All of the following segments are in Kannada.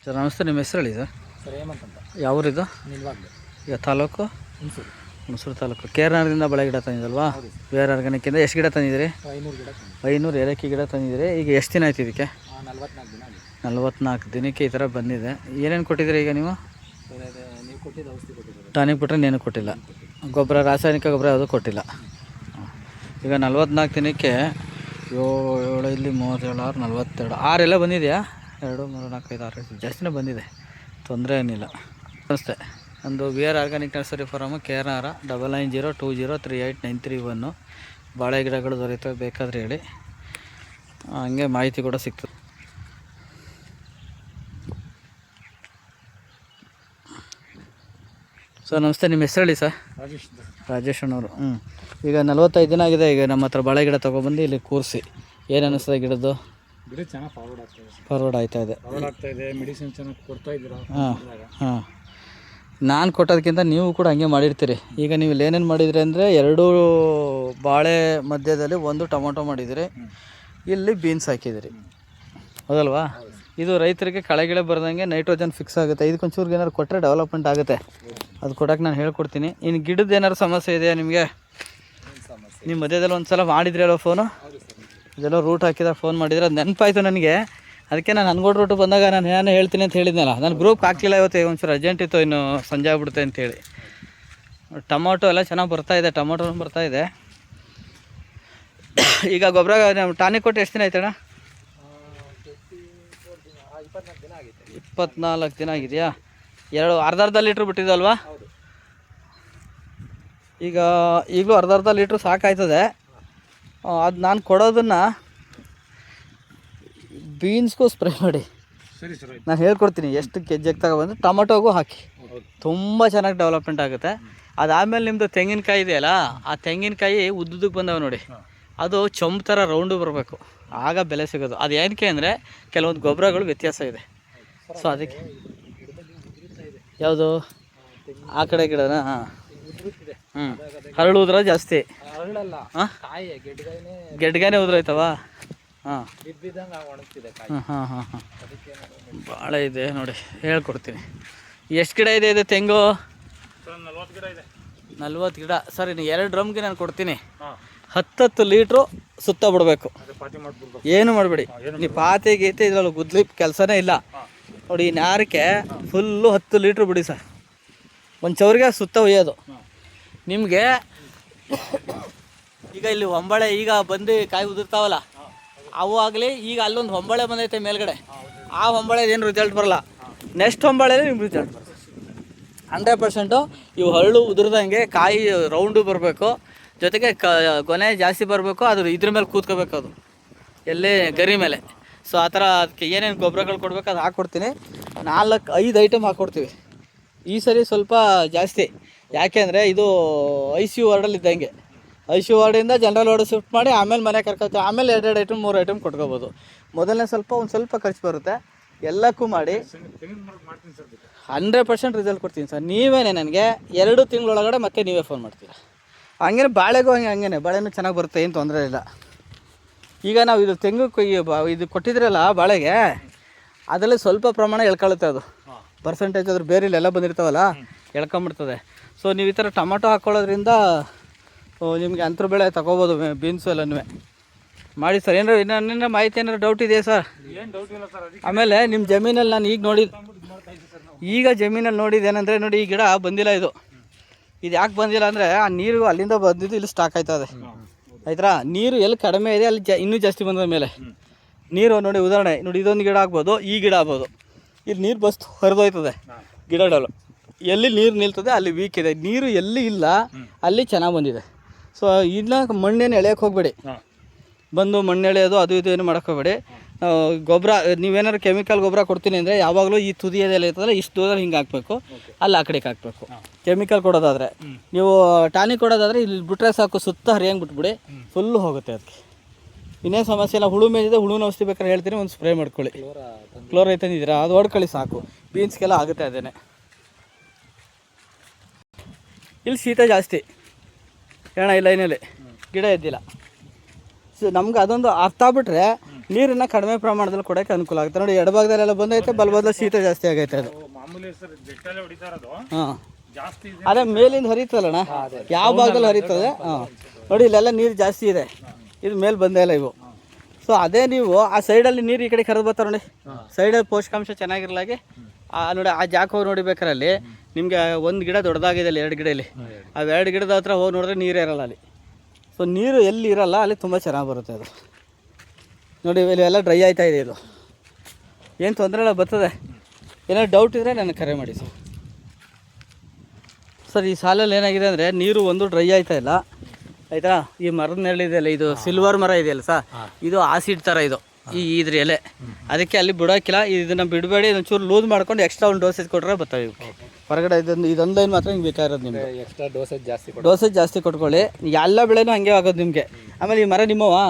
ಸರ್ ನಮಸ್ತೆ, ನಿಮ್ಮ ಹೆಸರು ಹೇಳಿ ಸರ್. ಸರ್ ಹೇಮಂತ್ ಅಂತ. ಯಾವೂರಿದು? ನಿಲ್ವಾಗ್ಲು. ಈಗ ತಾಲೂಕು ಹುಣಸೂರು. ಹುಣಸೂರು ತಾಲೂಕು. ಕೇರಳದಿಂದ ಬಳೆ ಗಿಡ ತಂದಿದ್ದಲ್ವಾ? ಬೇರೆ ಆರ್ಗಾನಿಕ್ಕಿಂದ ಎಷ್ಟು ಗಿಡ ತಂದಿದ್ದೀರಿ? 500 ಗಿಡ ತಂದಿದ್ದೀವಿ. 500 ಏಲಕ್ಕಿ ಗಿಡ ತಂದಿದ್ದೀರಿ. ಈಗ ಎಷ್ಟು ದಿನ ಆಯ್ತು ಇದಕ್ಕೆ? 44 ದಿನ ಆಗಿದೆ. 44 ದಿನಕ್ಕೆ ಈ ಥರ ಬಂದಿದೆ. ಏನೇನು ಕೊಟ್ಟಿದ್ದೀರಿ ಈಗ ನೀವು? ಸರ್ ಅದೇ ನೀವು ಕೊಟ್ಟಿದ್ದು ಔಷಧಿ ಕೊಟ್ಟಿದ್ದೀರಿ. ಟಾನಿಕ್ ಬಿಟ್ಟರೆ ನೇನು ಕೊಟ್ಟಿಲ್ಲ. ಗೊಬ್ಬರ, ರಾಸಾಯನಿಕ ಗೊಬ್ಬರ ಯಾವುದೂ ಕೊಟ್ಟಿಲ್ಲ. ಈಗ 44 ದಿನಕ್ಕೆ 7 ಇಲ್ಲಿ 37 6 42 6 ಎಲ್ಲ ಬಂದಿದೆಯಾ? 2 3 4 5 6 ಜಾಸ್ತಿನೇ ಬಂದಿದೆ, ತೊಂದರೆ ಏನಿಲ್ಲ. ನಮಸ್ತೆ, ಒಂದು V R organic nursery farm, KRR 9902038931. ಬಾಳೆ ಗಿಡಗಳು ದೊರೆಯುತ್ತವೆ, ಬೇಕಾದರೆ ಹೇಳಿ. ಹಂಗೆ ಮಾಹಿತಿ ಕೂಡ ಸಿಗ್ತದೆ. ಸರ್ ನಮಸ್ತೆ, ನಿಮ್ಮ ಹೆಸರು ಹೇಳಿ ಸರ್. ರಾಜೇಶ್ ಅಣ್ಣವರು. ಈಗ 45 ದಿನ ಆಗಿದೆ. ಈಗ ನಮ್ಮ ಹತ್ರ ಬಾಳೆ ಗಿಡ ತೊಗೊಬಂದು ಇಲ್ಲಿ ಕೂರಿಸಿ ಏನು ಅನ್ನಿಸ್ತದೆ ಗಿಡದ್ದು? ಗಿಡ ಚೆನ್ನಾಗಿ ಫಾರ್ವರ್ಡ್ ಆಗ್ತಾಯಿದೆ. ಫಾರ್ವರ್ಡ್ ಆಗ್ತಾಯಿದೆ. ಮೆಡಿಸಿನ್ ಚೆನ್ನಾಗಿ ಕೊಡ್ತಾ ಇದ್ದೀರಾ? ಹಾಂ ನಾನು ಕೊಟ್ಟೋದಕ್ಕಿಂತ ನೀವು ಕೂಡ ಹಂಗೆ ಮಾಡಿರ್ತೀರಿ. ಈಗ ನೀವು ಇಲ್ಲಿ ಏನೇನು ಮಾಡಿದಿರಿ ಅಂದರೆ 2 ಬಾಳೆ ಮಧ್ಯದಲ್ಲಿ 1 ಟೊಮೊಟೊ ಮಾಡಿದಿರಿ, ಇಲ್ಲಿ ಬೀನ್ಸ್ ಹಾಕಿದಿರಿ, ಹೌದಲ್ವಾ? ಇದು ರೈತರಿಗೆ ಕಳೆಗಿಳೆ ಬರ್ದಂಗೆ ನೈಟ್ರೋಜನ್ ಫಿಕ್ಸ್ ಆಗುತ್ತೆ. ಇದಕ್ಕೊಂಚೂರಿಗೆ ಏನಾದ್ರು ಕೊಟ್ಟರೆ ಡೆವಲಪ್ಮೆಂಟ್ ಆಗುತ್ತೆ. ಅದು ಕೊಡೋಕೆ ನಾನು ಹೇಳ್ಕೊಡ್ತೀನಿ. ಇನ್ನು ಗಿಡದ ಏನಾದ್ರು ಸಮಸ್ಯೆ ಇದೆಯಾ ನಿಮಗೆ? ನಿಮ್ಮ ಮಧ್ಯದಲ್ಲಿ ಒಂದು ಸಲ ಮಾಡಿದ್ರಿ ಅಲ್ವ ಫೋನು? ಇದೆಲ್ಲ ರೂಟ್ ಹಾಕಿದಾಗ ಫೋನ್ ಮಾಡಿದರೆ ಅದು ನೆನಪಾಯಿತು ನನಗೆ. ಅದಕ್ಕೆ ನಾನು ಅನ್ಗೋಡ್ ರೂಟು ಬಂದಾಗ ನಾನು ಏನೇ ಹೇಳ್ತೀನಿ ಅಂತ ಹೇಳಿದ್ನಲ್ಲ, ನಾನು ಗ್ರೂಪ್ ಹಾಕ್ಲಿಲ್ಲ ಇವತ್ತು, ಒಂಚೂರು ಅರ್ಜೆಂಟ್ ಇತ್ತು, ಇನ್ನು ಸಂಜೆ ಆಗ್ಬಿಡುತ್ತೆ ಅಂತೇಳಿ. ಟೊಮೊಟೊ ಎಲ್ಲ ಚೆನ್ನಾಗಿ ಬರ್ತಾಯಿದೆ, ಟೊಮೊಟೊನೂ ಬರ್ತಾಯಿದೆ. ಈಗ ಗೊಬ್ಬರ ಟಾನಿಕ್ ಕೊಟ್ಟು ಎಷ್ಟು ದಿನ ಆಯ್ತಣ್ಣ? 24 ದಿನ ಆಗಿದೆಯಾ? ಅರ್ಧ ಲೀಟ್ರ್ ಬಿಟ್ಟಿದ್ದಲ್ವಾ? ಈಗ ಈಗಲೂ ಅರ್ಧ ಲೀಟ್ರ್ ಸಾಕಾಯ್ತದೆ. ಅದು ನಾನು ಕೊಡೋದನ್ನು ಬೀನ್ಸ್ಗೂ ಸ್ಪ್ರೇ ಮಾಡಿ, ಸರಿ ಸರ್, ನಾನು ಹೇಳ್ಕೊಡ್ತೀನಿ. ಎಷ್ಟು ಕೆಜ್ಜೆಗೆ ತಗೊಬಂದು ಟೊಮೊಟೊಗೂ ಹಾಕಿ, ತುಂಬ ಚೆನ್ನಾಗಿ ಡೆವಲಪ್ಮೆಂಟ್ ಆಗುತ್ತೆ. ಅದಾದಮೇಲೆ ನಿಮ್ಮದು ತೆಂಗಿನಕಾಯಿ ಇದೆಯಲ್ಲ, ಆ ತೆಂಗಿನಕಾಯಿ ಉದ್ದುದಕ್ಕೆ ಬಂದವೆ ನೋಡಿ, ಅದು ಚೊಂಬು ಥರ ರೌಂಡು ಬರಬೇಕು, ಆಗ ಬೆಲೆ ಸಿಗೋದು. ಅದು ಏನಕ್ಕೆ ಅಂದರೆ ಕೆಲವೊಂದು ಗೊಬ್ಬರಗಳು ವ್ಯತ್ಯಾಸ ಇದೆ. ಸೊ ಅದಕ್ಕೆ ಯಾವುದು ಆ ಕಡೆ ಗಿಡನ? ಹಾಂ ಹರಳುದ್ರ ಜಾಸ್ತಿ. ಹಾಂ ಗೆಡ್ಗಾನೆ ಉದ್ರೈತವ? ಹಾಂ ಹಾಂ ಹಾಂ ಹಾಂ ಭಾಳ ಇದೆ ನೋಡಿ, ಹೇಳ್ಕೊಡ್ತೀನಿ. ಎಷ್ಟು ಗಿಡ ಇದೆ ಇದು ತೆಂಗು? 40 ಗಿಡ ಇದೆ. 40 ಗಿಡ. ಸರಿ, ನೀವು 2 ಡ್ರಮ್ಗೆ ನಾನು ಕೊಡ್ತೀನಿ. 10 ಲೀಟ್ರು ಸುತ್ತ ಬಿಡಬೇಕು, ಏನು ಮಾಡಬೇಡಿ. ನೀವು ಪಾತಿ ಗೀತೆ ಇದ್ರಲ್ಲಿ ಗುದ್ಲಿ ಕೆಲಸನೇ ಇಲ್ಲ ನೋಡಿ. ಈ ನಾರಕ್ಕೆ ಫುಲ್ಲು 10 ಲೀಟ್ರ್ ಬಿಡಿ ಸರ್. ಒಂದು ಚೌರಿಗೆ ಸುತ್ತ ಒಯ್ಯೋದು. ನಿಮಗೆ ಈಗ ಇಲ್ಲಿ ಹೊಂಬಾಳೆ ಈಗ ಬಂದು ಕಾಯಿ ಉದುರ್ತಾವಲ್ಲ, ಅವು ಆಗಲಿ. ಈಗ ಅಲ್ಲೊಂದು ಹೊಂಬಾಳೆ ಬಂದೈತೆ ಮೇಲ್ಗಡೆ, ಆ ಹೊಂಬಾಳೆದೇನು ರಿಸಲ್ಟ್ ಬರಲ್ಲ. ನೆಕ್ಸ್ಟ್ ಹೊಂಬಾಳೆಯಲ್ಲಿ ನಿಮ್ಗೆ ರಿಸಲ್ಟ್ ಬರುತ್ತೆ 100%. ಇವು ಹರಳು ಉದುರ್ದಂಗೆ ಕಾಯಿ ರೌಂಡು ಬರಬೇಕು, ಜೊತೆಗೆ ಕೊನೆ ಜಾಸ್ತಿ ಬರಬೇಕು. ಅದು ಇದ್ರ ಮೇಲೆ ಕೂತ್ಕೋಬೇಕು, ಅದು ಎಲ್ಲೇ ಗರಿ ಮೇಲೆ. ಸೊ ಆ ಥರ ಅದಕ್ಕೆ ಏನೇನು ಗೊಬ್ಬರಗಳು ಕೊಡಬೇಕು ಅದು ಹಾಕ್ಕೊಡ್ತೀನಿ. 4-5 ಐಟಮ್ ಹಾಕ್ಕೊಡ್ತೀವಿ ಈ ಸರಿ, ಸ್ವಲ್ಪ ಜಾಸ್ತಿ. ಯಾಕೆಂದರೆ ಇದು ICU ವಾರ್ಡಲ್ಲಿ ಇದ್ದಂಗೆ. ICU ವಾರ್ಡಿಂದ ಜನರಲ್ ವಾರ್ಡ್ ಶಿಫ್ಟ್ ಮಾಡಿ ಆಮೇಲೆ ಮನೆ ಕರ್ಕೊತೀವಿ. ಆಮೇಲೆ 2 ಐಟಮ್ 3 ಐಟಮ್ ಕೊಟ್ಕೋಬೋದು. ಮೊದಲನೇ ಒಂದು ಸ್ವಲ್ಪ ಖರ್ಚು ಬರುತ್ತೆ. ಎಲ್ಲಕ್ಕೂ ಮಾಡಿ 100% ರಿಸಲ್ಟ್ ಕೊಡ್ತೀನಿ ಸರ್. ನೀವೇನೆ ನನಗೆ 2 ತಿಂಗಳೊಳಗಡೆ ಮತ್ತೆ ನೀವೇ ಫೋನ್ ಮಾಡ್ತೀರಾ. ಹಂಗೇನೆ ಬಾಳೆಗೂ ಹಂಗೇನೆ, ಬಾಳೆನೂ ಚೆನ್ನಾಗಿ ಬರುತ್ತೆ, ಏನು ತೊಂದರೆ ಇಲ್ಲ. ಈಗ ನಾವು ಇದು ತೆಂಗು ಇದು ಕೊಟ್ಟಿದ್ರಲ್ಲ ಬಾಳೆಗೆ, ಅದರಲ್ಲಿ ಸ್ವಲ್ಪ ಪ್ರಮಾಣ ಎಳ್ಕೊಳ್ಳುತ್ತೆ. ಅದು ಪರ್ಸೆಂಟೇಜ್ ಅದ್ರ ಬೇರೆ ಇಲ್ಲೆಲ್ಲ ಬಂದಿರ್ತಾವಲ್ಲ, ಎಳ್ಕೊಂಬಿಡ್ತದೆ. ಸೊ ನೀವು ಈ ಥರ ಟೊಮೊಟೊ ಹಾಕ್ಕೊಳ್ಳೋದ್ರಿಂದ ನಿಮಗೆ ಅಂತರ ಬೆಳೆ ತಗೋಬೋದು, ಬೀನ್ಸು ಎಲ್ಲನೂ ಮಾಡಿ ಸರ್. ಏನಾರು ಇನ್ನೇನಾರು ಮಾಹಿತಿ ಏನಾರು ಡೌಟ್ ಇದೆಯಾ ಸರ್? ಏನು ಡೌಟ್ ಇಲ್ಲ ಸರ್. ಆಮೇಲೆ ನಿಮ್ಮ ಜಮೀನಲ್ಲಿ ನಾನು ಈಗ ಜಮೀನಲ್ಲಿ ನೋಡಿದ್ದೇನೆಂದರೆ ನೋಡಿ, ಈ ಗಿಡ ಬಂದಿಲ್ಲ. ಇದು ಯಾಕೆ ಬಂದಿಲ್ಲ ಅಂದರೆ ಆ ನೀರು ಅಲ್ಲಿಂದ ಬಂದಿದ್ದು ಇಲ್ಲಿ ಸ್ಟಾಕ್ ಆಯ್ತದೆ, ಆಯ್ತಾ? ನೀರು ಎಲ್ಲಿ ಕಡಿಮೆ ಇದೆ ಅಲ್ಲಿ ಇನ್ನೂ ಜಾಸ್ತಿ ಬಂದ ಮೇಲೆ ನೀರು ನೋಡಿ. ಉದಾಹರಣೆ ನೋಡಿ, ಇದೊಂದು ಗಿಡ ಆಗ್ಬೋದು, ಈ ಗಿಡ ಆಗ್ಬೋದು. ಇಲ್ಲಿ ನೀರು ಬಸ್ ಹರಿದೋಯ್ತದೆ ಗಿಡಗಳು. ಎಲ್ಲಿ ನೀರು ನಿಲ್ತದೆ ಅಲ್ಲಿ ವೀಕ್ ಇದೆ. ನೀರು ಎಲ್ಲಿ ಇಲ್ಲ ಅಲ್ಲಿ ಚೆನ್ನಾಗಿ ಬಂದಿದೆ. ಸೊ ಇದನ್ನ ಮಣ್ಣೇನು ಎಳೆಯೋಕ್ಕೆ ಹೋಗಬೇಡಿ. ಬಂದು ಮಣ್ಣು ಎಳೆಯೋದು ಅದು ಇದು ಏನು ಮಾಡೋಕ್ಕೆ ಹೋಗಬೇಡಿ. ಗೊಬ್ಬರ ನೀವೇನಾದ್ರು ಕೆಮಿಕಲ್ ಗೊಬ್ಬರ ಕೊಡ್ತೀನಿ ಅಂದರೆ ಯಾವಾಗಲೂ ಈ ತುದಿಯದೆಲ್ಲ ಇರ್ತದಲ್ಲ, ಇಷ್ಟು ದೂರ ಹಿಂಗೆ ಹಾಕಬೇಕು, ಅಲ್ಲಿ ಆ ಕಡೆಗೆ ಹಾಕಬೇಕು. ಕೆಮಿಕಲ್ ಕೊಡೋದಾದರೆ, ನೀವು ಟಾನಿಕ್ ಕೊಡೋದಾದರೆ ಇಲ್ಲಿ ಬಿಟ್ಟರೆ ಸಾಕು, ಸುತ್ತ ಹರಿಯಂಗೆ ಬಿಟ್ಬಿಡಿ, ಫುಲ್ಲು ಹೋಗುತ್ತೆ. ಅದಕ್ಕೆ ಇನ್ನೇನು ಸಮಸ್ಯೆ ಇಲ್ಲ. ಹುಳು ಮೇಜಿದೆ, ಹುಳುನ ಔಷಧಿ ಬೇಕಾದ್ರೆ ಹೇಳ್ತೀನಿ, ಒಂದು ಸ್ಪ್ರೇ ಮಾಡ್ಕೊಳ್ಳಿ. ಕ್ಲೋರೈಟ್ ತಂದಿದ್ದೀರಾ, ಅದು ಹೊಡ್ಕೊಳ್ಳಿ ಸಾಕು. ಬೀನ್ಸ್ಗೆಲ್ಲ ಆಗುತ್ತೆ ಅದೇನೆ. ಇಲ್ಲಿ ಶೀತ ಜಾಸ್ತಿ, ಏಣ ಇಲ್ಲ, ಏನಲ್ಲಿ ಗಿಡ ಎದ್ದಿಲ್ಲ. ಸೊ ನಮ್ಗೆ ಅದೊಂದು ಅರ್ಥ ಆಗ್ಬಿಟ್ರೆ ನೀರನ್ನು ಕಡಿಮೆ ಪ್ರಮಾಣದಲ್ಲಿ ಕೊಡೋಕ್ಕೆ ಅನುಕೂಲ ಆಗುತ್ತೆ. ನೋಡಿ ಎಡಭಾಗದಲ್ಲೆಲ್ಲ ಬಂದೈತೆ, ಬಲಭಾಗದಲ್ಲಿ ಶೀತ ಜಾಸ್ತಿ ಆಗೈತೆ ಅದು. ಮಾಮೂಲಿ ಸರ್ ಬೆಟ್ಟಲ್ಲೇ ಹೊಡಿತಾ ಇರೋದು ಹಾಂ, ಜಾಸ್ತಿ ಇದೆ. ಅದೇ ಮೇಲಿಂದ ಹರಿತದಲ್ಲಣ್ಣ, ಯಾವ ಭಾಗದಲ್ಲಿ ಹರಿತದೆ. ಹಾಂ, ನೋಡಿ ಇಲ್ಲೆಲ್ಲ ನೀರು ಜಾಸ್ತಿ ಇದೆ, ಇದು ಮೇಲೆ ಬಂದೇ ಇಲ್ಲ ಇವು. ಸೊ ಅದೇ ನೀವು ಆ ಸೈಡಲ್ಲಿ ನೀರು ಈ ಕಡೆ ಕರೆದು ಬರ್ತಾರೆ ನೋಡಿ, ಸೈಡಲ್ಲಿ ಪೋಷಕಾಂಶ ಚೆನ್ನಾಗಿರಲಾಗಿ ನೋಡಿ ಆ ಜಾಗ ಹೋಗಿ ನೋಡಿಬೇಕಾರೆ ಅಲ್ಲಿ ನಿಮಗೆ ಒಂದು ಗಿಡ ದೊಡ್ಡದಾಗಿದೆ ಅಲ್ಲಿ, 2 ಗಿಡ ಇಲ್ಲಿ, ಆ 2 ಗಿಡದ ಹತ್ರ ಹೋಗಿ ನೋಡಿದ್ರೆ ನೀರೇ ಇರಲ್ಲ ಅಲ್ಲಿ. ಸೊ ನೀರು ಎಲ್ಲಿ ಇರಲ್ಲ ಅಲ್ಲಿ ತುಂಬ ಚೆನ್ನಾಗಿ ಬರುತ್ತೆ ಅದು. ನೋಡಿ ಇವೆಲ್ಲ ಡ್ರೈ ಆಯ್ತಾ ಇದೆ, ಇದು ಏನು ತೊಂದರೆ ಇಲ್ಲ, ಬರ್ತದೆ. ಏನಾದ್ರು ಡೌಟ್ ಇದ್ದರೆ ನನಗೆ ಕರೆ ಮಾಡಿ ಸರ್. ಈ ಸಾಲಲ್ಲಿ ಏನಾಗಿದೆ ಅಂದರೆ ನೀರು ಒಂದು ಡ್ರೈ ಆಯ್ತಾ ಇಲ್ಲ ಆಯಿತಾ. ಈ ಮರದ ನೆರಳಿದೆಯಲ್ಲ, ಇದು ಸಿಲ್ವರ್ ಮರ ಇದೆಯಲ್ಲ ಸರ್, ಇದು ಆಸಿಡ್ ಥರ ಇದು ಇದ್ರ ಎಲೆ, ಅದಕ್ಕೆ ಅಲ್ಲಿ ಬಿಡೋಕ್ಕಿಲ್ಲ. ಇದನ್ನು ಬಿಡಬೇಡಿ, ಒಂಚೂರು ಲೂಸ್ ಮಾಡ್ಕೊಂಡು ಎಕ್ಸ್ಟ್ರಾ ಒಂದು ಡೋಸೇಜ್ ಕೊಟ್ಟರೆ ಬರ್ತವೆ ಇವು ಹೊರಗಡೆ. ಇದೊಂದು ಲೈನ್ ಮಾತ್ರ ನಿಮ್ಗೆ ಬೇಕಾಗಿರೋದು, ನಿಮಗೆ ಎಕ್ಸ್ಟ್ರಾ ಡೋಸೇಜ್ ಜಾಸ್ತಿ ಕೊಟ್ಕೊಳ್ಳಿ. ಎಲ್ಲ ಬೆಳೆನೂ ಹಂಗೆ ಆಗೋದು ನಿಮಗೆ. ಆಮೇಲೆ ಈ ಮರ ನಿಮ್ಮವಾ,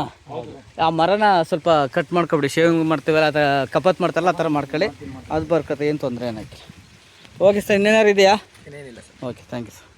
ಆ ಮರನ ಸ್ವಲ್ಪ ಕಟ್ ಮಾಡ್ಕೊಬಿಡಿ, ಶೇವಿಂಗ್ ಮಾಡ್ತೀವಲ್ಲ ಅಥವಾ ಕಪತ್ ಮಾಡ್ತಾರಲ್ಲ ಆ ಥರ ಮಾಡ್ಕೊಳ್ಳಿ, ಅದು ಬರ್ಕತ್ತೆ, ಏನು ತೊಂದರೆ ಏನಾಯ್ತು. ಓಕೆ ಸರ್, ಇನ್ನೇನಾರು ಇದೆಯಾ? ಏನಿಲ್ಲ sir. Okay, thank you sir.